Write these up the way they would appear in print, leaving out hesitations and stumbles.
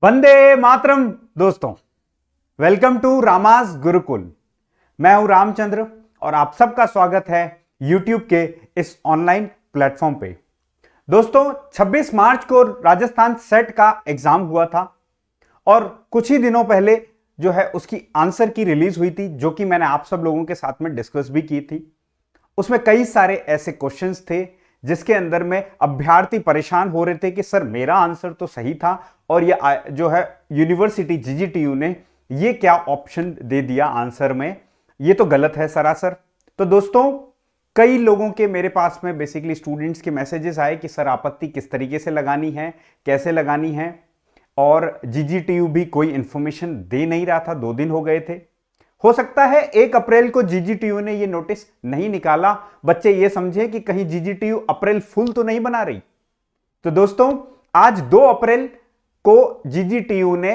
वंदे मातरम दोस्तों, welcome to रामास Gurukul. मैं हूं रामचंद्र और आप सबका स्वागत है यूट्यूब के इस ऑनलाइन प्लेटफॉर्म पे। दोस्तों, 26 मार्च को राजस्थान सेट का एग्जाम हुआ था और कुछ ही दिनों पहले जो है उसकी आंसर की रिलीज हुई थी, जो कि मैंने आप सब लोगों के साथ में डिस्कस भी की थी। उसमें कई सारे ऐसे क्वेश्चंस थे जिसके अंदर में अभ्यर्थी परेशान हो रहे थे कि सर मेरा आंसर तो सही था और ये जो है यूनिवर्सिटी जीजीटीयू ने ये क्या ऑप्शन दे दिया आंसर में, ये तो गलत है सरासर। तो दोस्तों, कई लोगों के मेरे पास में बेसिकली स्टूडेंट्स के मैसेजेस आए कि सर आपत्ति किस तरीके से लगानी है, कैसे लगानी है, और जीजीटीयू भी कोई इंफॉर्मेशन दे नहीं रहा था। 2 दिन हो गए थे। हो सकता है 1 अप्रैल को जीजीटीयू ने ये नोटिस नहीं निकाला, बच्चे ये समझे कि कहीं जीजीटीयू अप्रैल फुल तो नहीं बना रही। तो दोस्तों, आज 2 अप्रैल को जीजीटीयू ने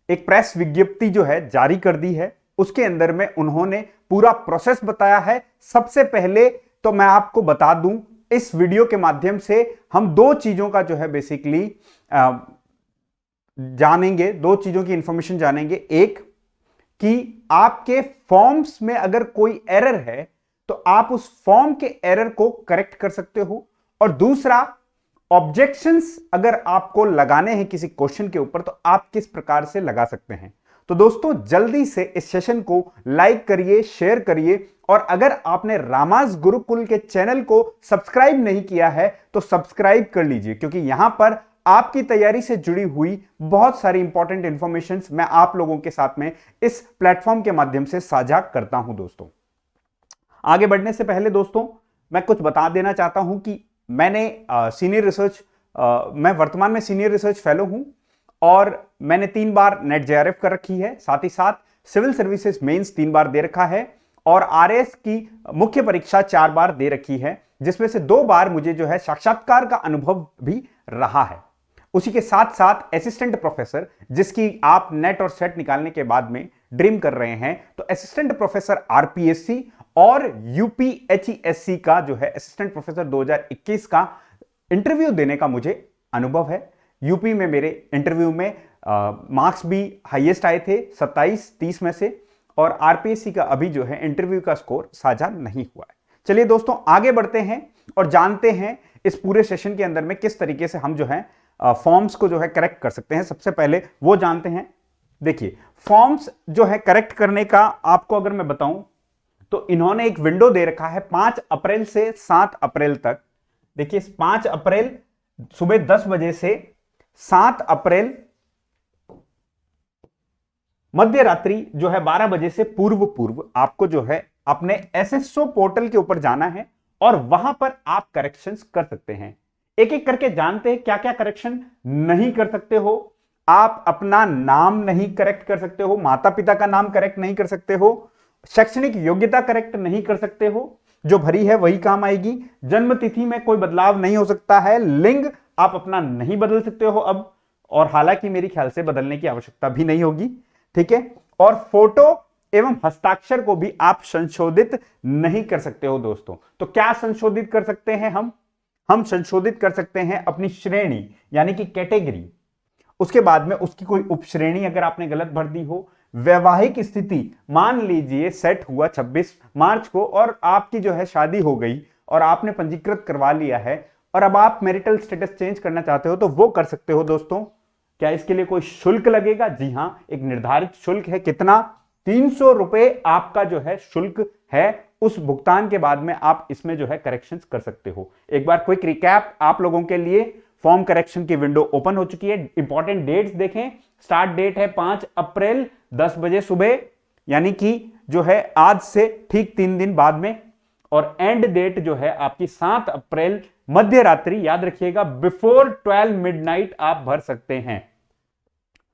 एक प्रेस विज्ञप्ति जो है जारी कर दी है। उसके अंदर में उन्होंने पूरा प्रोसेस बताया है। सबसे पहले तो मैं आपको बता दूं, इस वीडियो के माध्यम से हम 2 चीजों का जो है बेसिकली जानेंगे, 2 चीजों की इंफॉर्मेशन जानेंगे। एक कि आपके फॉर्म्स में अगर कोई एरर है तो आप उस फॉर्म के एरर को करेक्ट कर सकते हो, और दूसरा, ऑब्जेक्शंस अगर आपको लगाने हैं किसी क्वेश्चन के ऊपर तो आप किस प्रकार से लगा सकते हैं। तो दोस्तों, जल्दी से इस सेशन को लाइक करिए, शेयर करिए, और अगर आपने रामास गुरुकुल के चैनल को सब्सक्राइब नहीं किया है तो सब्सक्राइब कर लीजिए, क्योंकि यहां पर आपकी तैयारी से जुड़ी हुई बहुत सारी इंपॉर्टेंट इंफॉर्मेशन मैं आप लोगों के साथ में इस प्लेटफॉर्म के माध्यम से साझा करता हूं। दोस्तों, आगे बढ़ने से पहले दोस्तों मैं कुछ बता देना चाहता हूं कि मैंने मैं वर्तमान में सीनियर रिसर्च फेलो हूं और मैंने 3 बार नेट जेआरएफ कर रखी है। साथ ही साथ सिविल सर्विसेज मेंस 3 बार दे रखा है और आरएस की मुख्य परीक्षा 4 बार दे रखी है, जिसमें से 2 बार मुझे जो है साक्षात्कार का अनुभव भी रहा है। उसी के साथ साथ असिस्टेंट प्रोफेसर, जिसकी आप नेट और सेट निकालने के बाद में ड्रीम कर रहे हैं, तो असिस्टेंट प्रोफेसर आरपीएससी और यूपीएचईएससी का जो है असिस्टेंट प्रोफेसर 2021 का इंटरव्यू देने का मुझे अनुभव है। यूपी में मेरे इंटरव्यू में मार्क्स भी हाईएस्ट आए थे 27-30 में से, और आरपीएससी का अभी जो है इंटरव्यू का स्कोर साझा नहीं हुआ है। चलिए दोस्तों, आगे बढ़ते हैं और जानते हैं इस पूरे सेशन के अंदर में किस तरीके से हम जो है फॉर्म्स को जो है करेक्ट कर सकते हैं। सबसे पहले वो जानते हैं। देखिए, फॉर्म्स जो है करेक्ट करने का आपको अगर मैं बताऊं तो इन्होंने एक विंडो दे रखा है 5 अप्रैल से 7 अप्रैल तक। देखिए, 5 अप्रैल सुबह 10 बजे से 7 अप्रैल मध्य रात्रि जो है 12 बजे से पूर्व आपको जो है अपने एसएसओ पोर्टल के ऊपर जाना है और वहां पर आप करेक्शंस कर सकते हैं। एक एक करके जानते हैं क्या क्या करेक्शन नहीं कर सकते हो। आप अपना नाम नहीं करेक्ट कर सकते हो, माता पिता का नाम करेक्ट नहीं कर सकते हो, शैक्षणिक योग्यता करेक्ट नहीं कर सकते हो, जो भरी है वही काम आएगी। जन्म तिथि में कोई बदलाव नहीं हो सकता है। लिंग आप अपना नहीं बदल सकते हो अब, और हालांकि मेरी ख्याल से बदलने की आवश्यकता भी नहीं होगी, ठीक है। और फोटो एवं हस्ताक्षर को भी आप संशोधित नहीं कर सकते हो। दोस्तों, तो क्या संशोधित कर सकते हैं हम संशोधित कर सकते हैं अपनी श्रेणी यानी कि कैटेगरी। उसके बाद में उसकी कोई उपश्रेणी अगर आपने गलत भर दी हो, वैवाहिक स्थिति, मान लीजिए सेट हुआ 26 मार्च को और आपकी जो है शादी हो गई और आपने पंजीकृत करवा लिया है और अब आप मैरिटल स्टेटस चेंज करना चाहते हो तो वो कर सकते हो। दोस्तों, क्या इसके लिए कोई शुल्क लगेगा? जी हां, एक निर्धारित शुल्क है। कितना? 300 रुपए आपका जो है शुल्क है। उस भुगतान के बाद में आप इसमें जो है करेक्शंस कर सकते हो। एक बार क्विक रिकैप आप लोगों के लिए, फॉर्म करेक्शन की विंडो ओपन हो चुकी है। इंपॉर्टेंट डेट्स देखें। स्टार्ट डेट है 5 अप्रैल 10 बजे सुबह, यानी कि जो है आज से ठीक 3 दिन बाद में, और एंड डेट जो है आपकी 7 अप्रैल मध्य रात्रि। याद रखिएगा, बिफोर 12 मिडनाइट आप भर सकते हैं।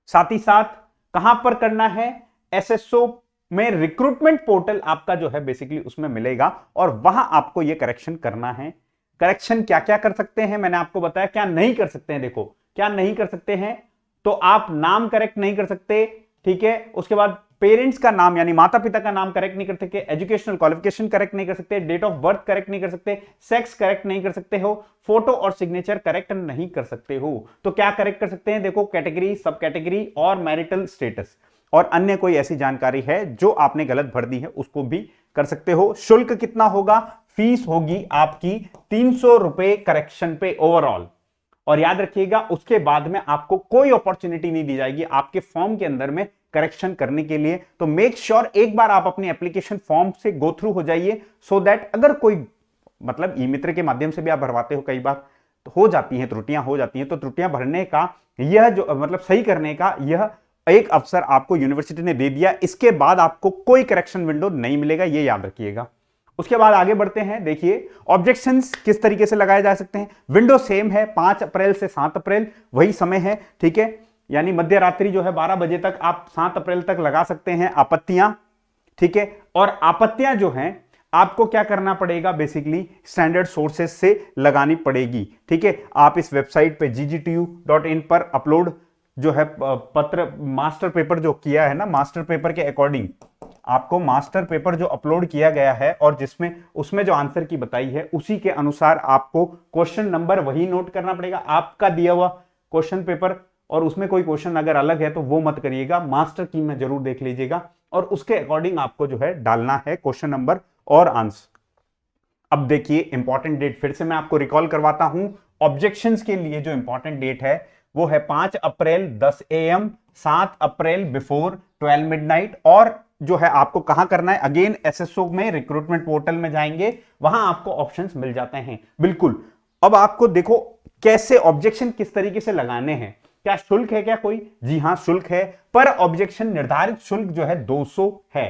साथ ही साथ कहां पर करना है? एसएसओ में रिक्रूटमेंट पोर्टल आपका जो है बेसिकली उसमें मिलेगा और वहां आपको यह करेक्शन करना है। करेक्शन क्या क्या कर सकते हैं मैंने आपको बताया। क्या नहीं कर सकते हैं? देखो, क्या नहीं कर सकते हैं, तो आप नाम करेक्ट नहीं कर सकते, ठीक है। उसके बाद पेरेंट्स का नाम यानी माता पिता का नाम करेक्ट नहीं कर सकते, एजुकेशनल क्वालिफिकेशन करेक्ट नहीं कर सकते, डेट ऑफ बर्थ करेक्ट नहीं कर सकते, सेक्स करेक्ट नहीं कर सकते हो, फोटो और सिग्नेचर करेक्ट नहीं कर सकते हो। तो क्या करेक्ट कर सकते हैं? देखो, कैटेगरी, सब कैटेगरी और मैरिटल स्टेटस और अन्य कोई ऐसी जानकारी है जो आपने गलत भर दी है उसको भी कर सकते हो। शुल्क कितना होगा? फीस होगी आपकी 300 रुपए करेक्शन पे ओवरऑल। और याद रखिएगा, उसके बाद में आपको कोई अपॉर्चुनिटी नहीं दी जाएगी आपके फॉर्म के अंदर में करेक्शन करने के लिए। तो मेक श्योर एक बार आप अपनी एप्लीकेशन फॉर्म से गो थ्रू हो जाइए, सो दैट अगर कोई मतलब ई मित्र के माध्यम से भी आप भरवाते हो, कई बार तो हो जाती हैं त्रुटियां, हो जाती हैं, तो त्रुटियां भरने का यह जो मतलब सही करने का यह एक अवसर आपको यूनिवर्सिटी ने दे दिया। इसके बाद आपको कोई करेक्शन विंडो नहीं मिलेगा, यह याद रखिएगा। उसके बाद आगे बढ़ते हैं। देखिए, ऑब्जेक्शंस किस तरीके से लगाए जा सकते हैं। विंडो सेम है, 5 अप्रैल से 7 अप्रैल वही समय है, ठीक है, यानी मध्य रात्रि जो है 12 बजे तक आप 7 अप्रैल तक लगा सकते हैं आपत्तियां, ठीक है। और आपत्तियां जो हैं आपको क्या करना पड़ेगा? बेसिकली स्टैंडर्ड सोर्सेस से लगानी पड़ेगी, ठीक है। आप इस वेबसाइट पे ggtu.in पर अपलोड जो है पत्र, मास्टर पेपर जो किया है ना, मास्टर पेपर के अकॉर्डिंग आपको मास्टर पेपर जो अपलोड किया गया है और जिसमें उसमें जो आंसर की बताई है उसी के अनुसार आपको क्वेश्चन नंबर वही नोट करना पड़ेगा, आपका दिया हुआ क्वेश्चन पेपर, और उसमें कोई क्वेश्चन अगर अलग है तो वो मत करिएगा, मास्टर की में जरूर देख लीजिएगा और उसके अकॉर्डिंग आपको जो है डालना है क्वेश्चन नंबर और आंसर। अब देखिए, इंपॉर्टेंट डेट फिर से मैं आपको रिकॉल करवाता हूं। ऑब्जेक्शंस के लिए जो इंपॉर्टेंट डेट है वो है 5 अप्रैल 10 AM, 7 अप्रैल बिफोर 12 मिडनाइट। और जो है आपको कहां करना है? अगेन एसएसओ में रिक्रूटमेंट पोर्टल में जाएंगे, वहां आपको ऑप्शंस मिल जाते हैं। बिल्कुल। अब आपको देखो कैसे ऑब्जेक्शन किस तरीके से लगाने हैं। क्या शुल्क है क्या कोई? जी हां, शुल्क है। पर ऑब्जेक्शन निर्धारित शुल्क जो है 200 है,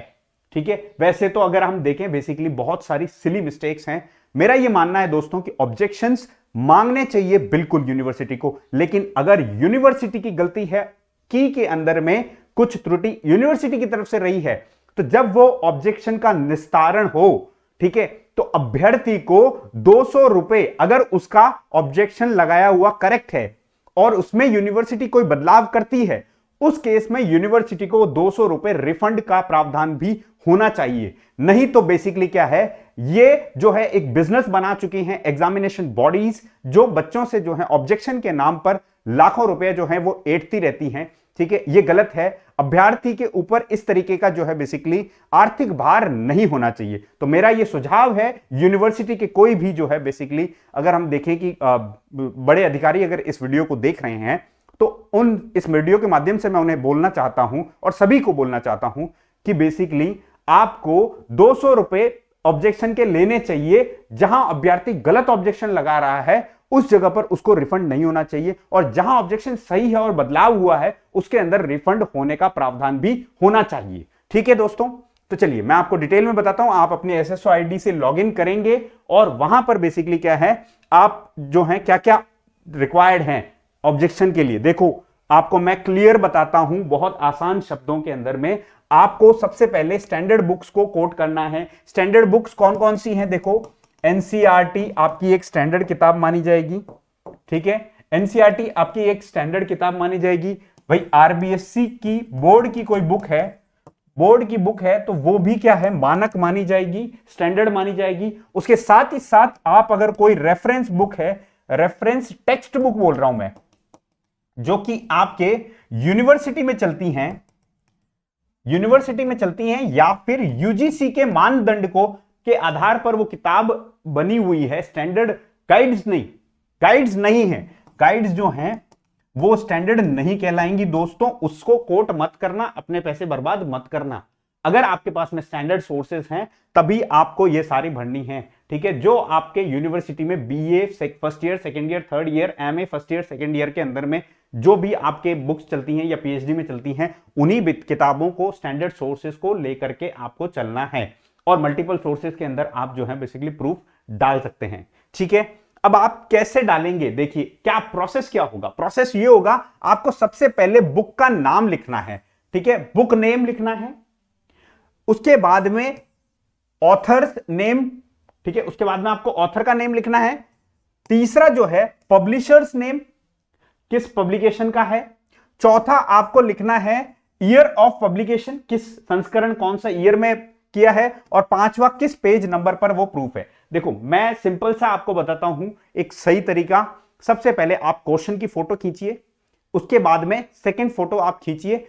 ठीक है। वैसे तो अगर हम देखें बेसिकली बहुत सारी सिली मिस्टेक्स हैं। मेरा यह मानना है दोस्तों कि ऑब्जेक्शंस मांगने चाहिए बिल्कुल यूनिवर्सिटी को, लेकिन अगर यूनिवर्सिटी की गलती है, की के अंदर में कुछ त्रुटि यूनिवर्सिटी की तरफ से रही है, तो जब वो ऑब्जेक्शन का निस्तारण हो, ठीक है, तो अभ्यर्थी को 200 रुपए, अगर उसका ऑब्जेक्शन लगाया हुआ करेक्ट है और उसमें यूनिवर्सिटी कोई बदलाव करती है, उस केस में यूनिवर्सिटी को 200 रुपए रिफंड का प्रावधान भी होना चाहिए। नहीं तो बेसिकली क्या है, ये जो है एक बिजनेस बना चुकी हैं एग्जामिनेशन बॉडीज, जो बच्चों से जो है ऑब्जेक्शन के नाम पर लाखों रुपए जो है वो ऐंठती रहती हैं, ठीक है। ये गलत है। अभ्यर्थी के ऊपर इस तरीके का जो है बेसिकली आर्थिक भार नहीं होना चाहिए। तो मेरा ये सुझाव है यूनिवर्सिटी के कोई भी जो है बेसिकली, अगर हम देखें कि बड़े अधिकारी अगर इस वीडियो को देख रहे हैं, तो इस वीडियो के माध्यम से मैं उन्हें बोलना चाहता हूं और सभी को बोलना चाहता हूं कि बेसिकली आपको 200 रुपए ऑब्जेक्शन के लेने चाहिए। जहां अभ्यर्थी गलत ऑब्जेक्शन लगा रहा है उस जगह पर उसको रिफंड नहीं होना चाहिए, और जहां ऑब्जेक्शन सही है और बदलाव हुआ है उसके अंदर रिफंड होने का प्रावधान भी होना चाहिए, ठीक है दोस्तों। तो चलिए मैं आपको डिटेल में बताता हूं। आप अपने एसएसओ आईडी से लॉगिन करेंगे और वहां पर बेसिकली क्या है, आप जो है क्या क्या रिक्वायर्ड हैं ऑब्जेक्शन के लिए। देखो, आपको मैं क्लियर बताता हूं बहुत आसान शब्दों के अंदर में। आपको सबसे पहले स्टैंडर्ड बुक्स को कोट करना है। स्टैंडर्ड बुक्स कौन कौन सी हैं? देखो, एनसीईआरटी आपकी एक स्टैंडर्ड किताब मानी जाएगी, ठीक है। एनसीईआरटी आपकी एक स्टैंडर्ड किताब मानी जाएगी। भाई आरबीएससी की बोर्ड की कोई बुक है, बोर्ड की बुक है, तो वो भी क्या है, मानक मानी जाएगी, स्टैंडर्ड मानी जाएगी। उसके साथ ही साथ आप अगर कोई रेफरेंस बुक है, रेफरेंस टेक्स्ट बुक बोल रहा हूं मैं, जो कि आपके यूनिवर्सिटी में चलती हैं, यूनिवर्सिटी में चलती हैं या फिर यूजीसी के मानदंड को के आधार पर वो किताब बनी हुई है, स्टैंडर्ड गाइड्स नहीं, गाइड्स नहीं है, गाइड्स जो हैं वो स्टैंडर्ड नहीं कहलाएंगी दोस्तों। उसको कोट मत करना, अपने पैसे बर्बाद मत करना। अगर आपके पास में स्टैंडर्ड सोर्सेज हैं तभी आपको ये सारी भरनी है, ठीक है। जो आपके यूनिवर्सिटी में BA first year, second year, third year, MA first year, second year के अंदर में जो भी आपके बुक्स चलती हैं या पीएचडी में चलती हैं, उन्हीं किताबों को, स्टैंडर्ड सोर्सेज को लेकर के आपको चलना है। और मल्टीपल सोर्सेज के अंदर आप जो है बेसिकली प्रूफ डाल सकते हैं, ठीक है। अब आप कैसे डालेंगे? देखिए क्या प्रोसेस क्या होगा। प्रोसेस ये होगा, आपको सबसे पहले बुक का नाम लिखना है, ठीक है, बुक नेम लिखना है। उसके बाद में ऑथर्स नेम, ठीक है, उसके बाद में आपको ऑथर का नेम लिखना है। तीसरा जो है पब्लिशर्स नेम, किस पब्लिकेशन का है। चौथा आपको लिखना है ईयर ऑफ पब्लिकेशन, किस संस्करण कौन सा ईयर में किया है, और पांचवा किस पेज नंबर पर वो प्रूफ है। देखो मैं सिंपल सा आपको बताता हूं एक सही तरीका। सबसे पहले आप क्वेश्चन की फोटो खींचिए, उसके बाद में सेकंड फोटो आप खींचिए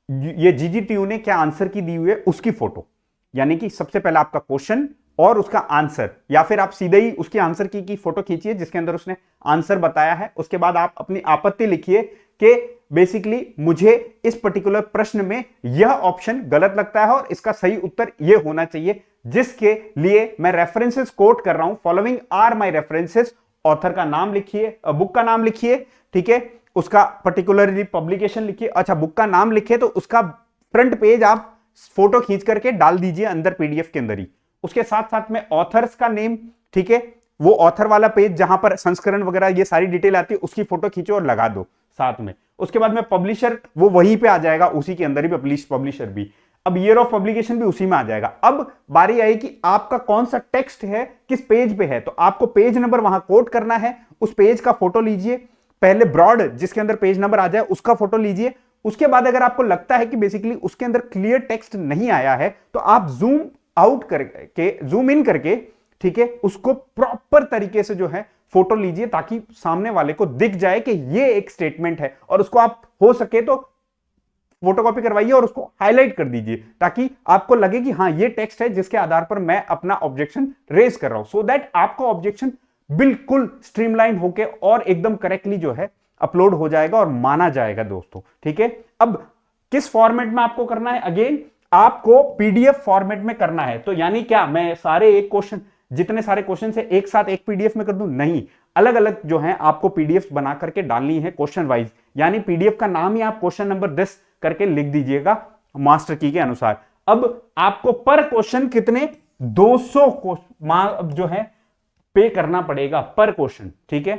ये जीजीटीयू ने क्या आंसर की दी हुई है उसकी फोटो, यानी कि सबसे पहले आपका क्वेश्चन और उसका आंसर, या फिर आप सीधे ही उसकी आंसर की फोटो खींचिए जिसके अंदर उसने आंसर बताया है। उसके बाद आप अपनी आपत्ति लिखिए कि बेसिकली मुझे इस पर्टिकुलर प्रश्न में यह ऑप्शन गलत लगता है और इसका सही उत्तर यह होना चाहिए, जिसके लिए मैं रेफरेंसेस कोट कर रहा हूं। Following are my references, author का नाम लिखिए, बुक का नाम लिखिए, ठीक है, उसका पर्टिकुलरली पब्लिकेशन लिखिए। अच्छा बुक का नाम लिखे तो उसका फ्रंट पेज आप फोटो खींच करके डाल दीजिए अंदर पीडीएफ के अंदर ही। उसके साथ साथ में ऑथर्स का नेम, ठीक है, वो ऑथर वाला पेज जहां पर संस्करण वगैरह ये सारी डिटेल आती है उसकी फोटो खींचो और लगा दो साथ में। उसके बाद में पब्लिशर वो वहीं पे आ जाएगा, उसी के अंदर ही पब्लिशर भी। अब ईयर ऑफ पब्लिकेशन भी उसी में आ जाएगा। अब बारी आई कि आपका कौन सा टेक्स्ट है किस पेज पे है, तो आपको पेज नंबर वहां कोट करना है। उस पेज का फोटो लीजिए, पहले ब्रॉड जिसके अंदर पेज नंबर आ जाए उसका फोटो लीजिए। उसके बाद अगर आपको लगता है कि बेसिकली उसके अंदर क्लियर टेक्स्ट नहीं आया है तो आप जूम आउट करके, जूम इन करके, ठीक है, उसको प्रॉपर तरीके से जो है फोटो लीजिए ताकि सामने वाले को दिख जाए कि ये एक स्टेटमेंट है, और उसको आप हो सके तो फोटोकॉपी करवाइए और उसको हाईलाइट कर दीजिए ताकि आपको लगे कि हाँ ये टेक्स्ट है जिसके आधार पर मैं अपना ऑब्जेक्शन रेज कर रहा हूं, सो दैट आपका ऑब्जेक्शन बिल्कुल स्ट्रीमलाइन होके और एकदम करेक्टली जो है अपलोड हो जाएगा और माना जाएगा दोस्तों, ठीक है। अब किस फॉर्मेट में आपको करना है, अगेन आपको पीडीएफ फॉर्मेट में करना है। तो यानी क्या मैं सारे एक क्वेश्चन, जितने सारे क्वेश्चन है एक साथ एक पीडीएफ में कर दूं, नहीं, अलग अलग जो है आपको पीडीएफ बना करके डालनी है क्वेश्चन वाइज, यानी पीडीएफ का नाम ही आप क्वेश्चन नंबर 10 करके लिख दीजिएगा मास्टर की के अनुसार। अब आपको पर क्वेश्चन कितने 200 जो है पे करना पड़ेगा पर क्वेश्चन, ठीक है।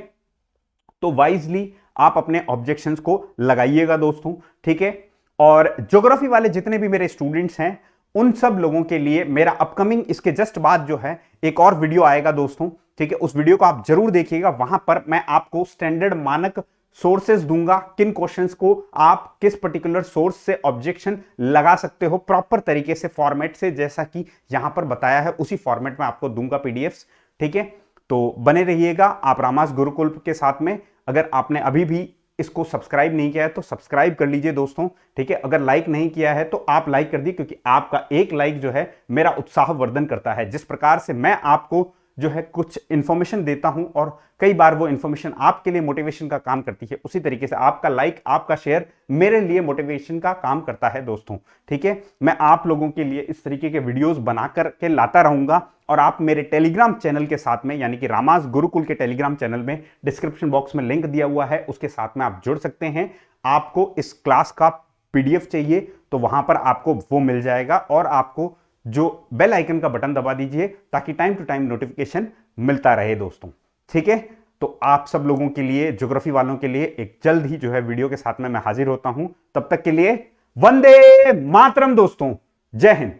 तो वाइजली आप अपने ऑब्जेक्शंस को लगाइएगा दोस्तों, ठीक है। और ज्योग्राफी वाले जितने भी मेरे स्टूडेंट्स हैं उन सब लोगों के लिए मेरा अपकमिंग इसके जस्ट बाद जो है एक और वीडियो आएगा दोस्तों, ठीक है। उस वीडियो को आप जरूर देखिएगा, वहां पर मैं आपको स्टैंडर्ड मानक सोर्सेस दूंगा, किन क्वेश्चंस को आप किस पर्टिकुलर सोर्स से ऑब्जेक्शन लगा सकते हो प्रॉपर तरीके से फॉर्मेट से, जैसा कि यहां पर बताया है उसी फॉर्मेट में आपको दूंगा पीडीएफ्स, ठीक है। तो बने रहिएगा आप रामास गुरुकुल के साथ में। अगर आपने अभी भी इसको सब्सक्राइब नहीं किया है तो सब्सक्राइब कर लीजिए दोस्तों, ठीक है। अगर लाइक नहीं किया है तो आप लाइक कर दीजिए, क्योंकि आपका एक लाइक जो है मेरा उत्साह वर्धन करता है। जिस प्रकार से मैं आपको जो है कुछ इंफॉर्मेशन देता हूं और कई बार वो इंफॉर्मेशन आपके लिए मोटिवेशन का काम करती है, उसी तरीके से आपका लाइक, आपका शेयर मेरे लिए मोटिवेशन का काम करता है दोस्तों, ठीक है। मैं आप लोगों के लिए इस तरीके के वीडियोस बनाकर के लाता रहूंगा, और आप मेरे टेलीग्राम चैनल के साथ में, यानी कि रामास गुरुकुल के टेलीग्राम चैनल में डिस्क्रिप्शन बॉक्स में लिंक दिया हुआ है, उसके साथ में आप जुड़ सकते हैं। आपको इस क्लास का पीडीएफ चाहिए तो वहां पर आपको वो मिल जाएगा, और आपको जो बेल आइकन का बटन दबा दीजिए ताकि टाइम टू टाइम नोटिफिकेशन मिलता रहे दोस्तों, ठीक है। तो आप सब लोगों के लिए, ज्योग्राफी वालों के लिए एक जल्द ही जो है वीडियो के साथ में मैं हाजिर होता हूं। तब तक के लिए वंदे मातरम दोस्तों, जय हिंद।